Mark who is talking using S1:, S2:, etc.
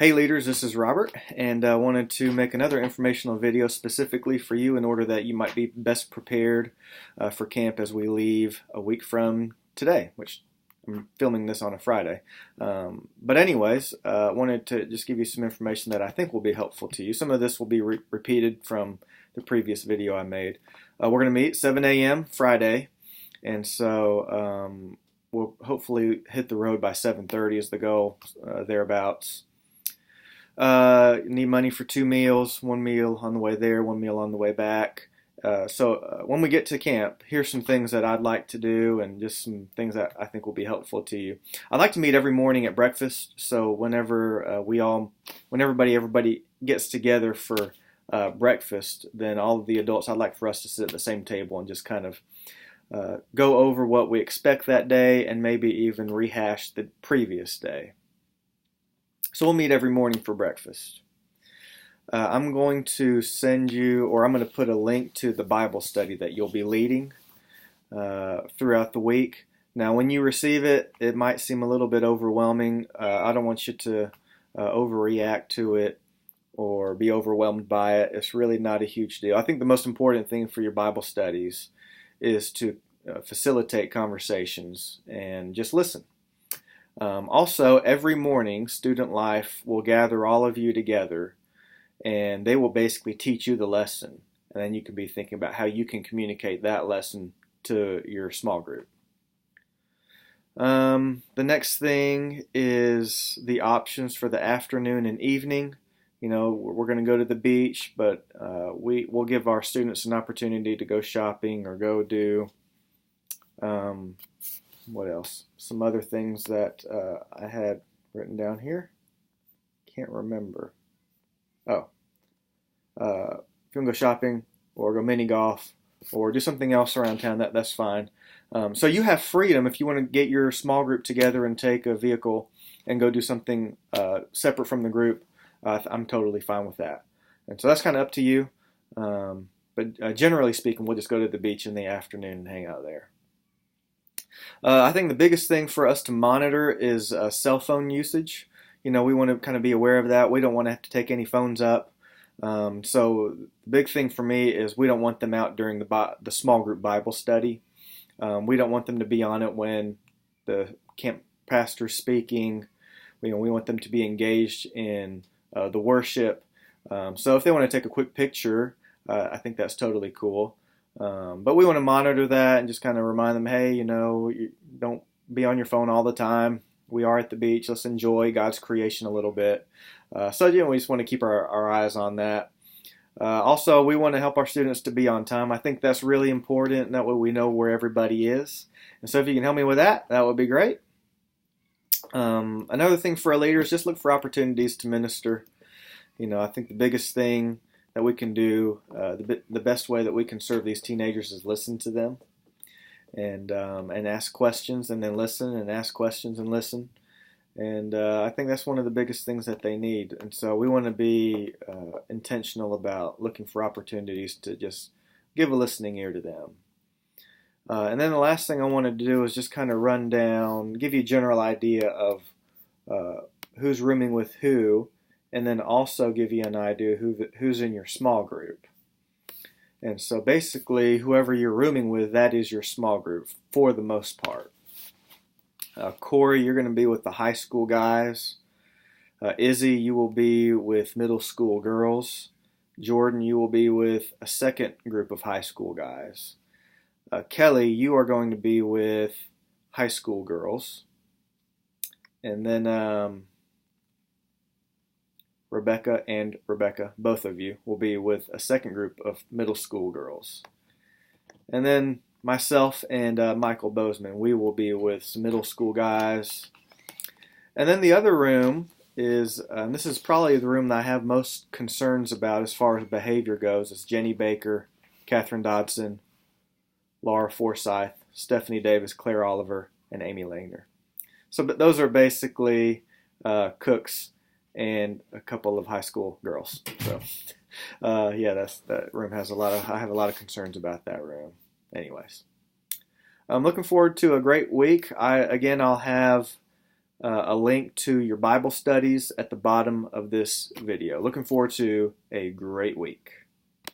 S1: Hey leaders, this is Robert, and I wanted to make another informational video specifically for you in order that you might be best prepared for camp as we leave a week from today, which I'm filming this on a Friday. But anyways, I wanted to just give you some information that I think will be helpful to you. Some of this will be repeated from the previous video I made. We're going to meet 7 a.m. Friday, and so we'll hopefully hit the road by 7:30 is the goal, thereabouts. Need money for 2 meals, 1 meal on the way there, 1 meal on the way back. So when we get to camp, here's some things that I'd like to do and just some things that I think will be helpful to you. I'd like to meet every morning at breakfast. So whenever everybody gets together for breakfast, then all of the adults, I'd like for us to sit at the same table and just kind of go over what we expect that day and maybe even rehash the previous day. So we'll meet every morning for breakfast. I'm going to send you, or I'm going to put a link to the Bible study that you'll be leading throughout the week. Now, when you receive it, it might seem a little bit overwhelming. I don't want you to overreact to it or be overwhelmed by it. It's really not a huge deal. I think the most important thing for your Bible studies is to facilitate conversations and just listen. Also, every morning, Student Life will gather all of you together, and they will basically teach you the lesson. And then you can be thinking about how you can communicate that lesson to your small group. The next thing is the options for the afternoon and evening. You know, we're going to go to the beach, but we'll give our students an opportunity to go shopping or go do what else? Some other things that I had written down here. Can't remember. Oh. If you want to go shopping or go mini golf or do something else around town, that's fine. So you have freedom if you want to get your small group together and take a vehicle and go do something separate from the group. I'm totally fine with that. And so that's kind of up to you. But generally speaking, we'll just go to the beach in the afternoon and hang out there. I think the biggest thing for us to monitor is cell phone usage. You know, we want to kind of be aware of that. We don't want to have to take any phones up. So the big thing for me is we don't want them out during the small group Bible study. We don't want them to be on it when the camp pastor's speaking. We want them to be engaged in the worship. So if they want to take a quick picture, I think that's totally cool. But we want to monitor that and just kind of remind them, hey, you don't be on your phone all the time. We are at the beach. Let's enjoy God's creation a little bit. So we just want to keep our eyes on that. Also, we want to help our students to be on time. I think that's really important, and that way we know where everybody is. And so if you can help me with that, that would be great. Another thing for our leaders, just look for opportunities to minister. I think the biggest thing that we can do, the best way that we can serve these teenagers is listen to them and ask questions and then listen and ask questions and listen. And I think that's one of the biggest things that they need. And so we want to be intentional about looking for opportunities to just give a listening ear to them. And then the last thing I wanted to do is just kind of run down, give you a general idea of who's rooming with who, and then also give you an idea who's in your small group. And so basically, whoever you're rooming with, that is your small group for the most part. Corey, you're going to be with the high school guys. Izzy, you will be with middle school girls. Jordan, you will be with a second group of high school guys. Kelly, you are going to be with high school girls. And then Rebecca, both of you, will be with a second group of middle school girls. And then myself and Michael Bozeman, we will be with some middle school guys. And then the other room is, this is probably the room that I have most concerns about as far as behavior goes, is Jenny Baker, Catherine Dodson, Laura Forsyth, Stephanie Davis, Claire Oliver, and Amy Langner. So but those are basically cooks and a couple of high school girls. So, that room has I have a lot of concerns about that room. Anyways, I'm looking forward to a great week. I'll have a link to your Bible studies at the bottom of this video. Looking forward to a great week.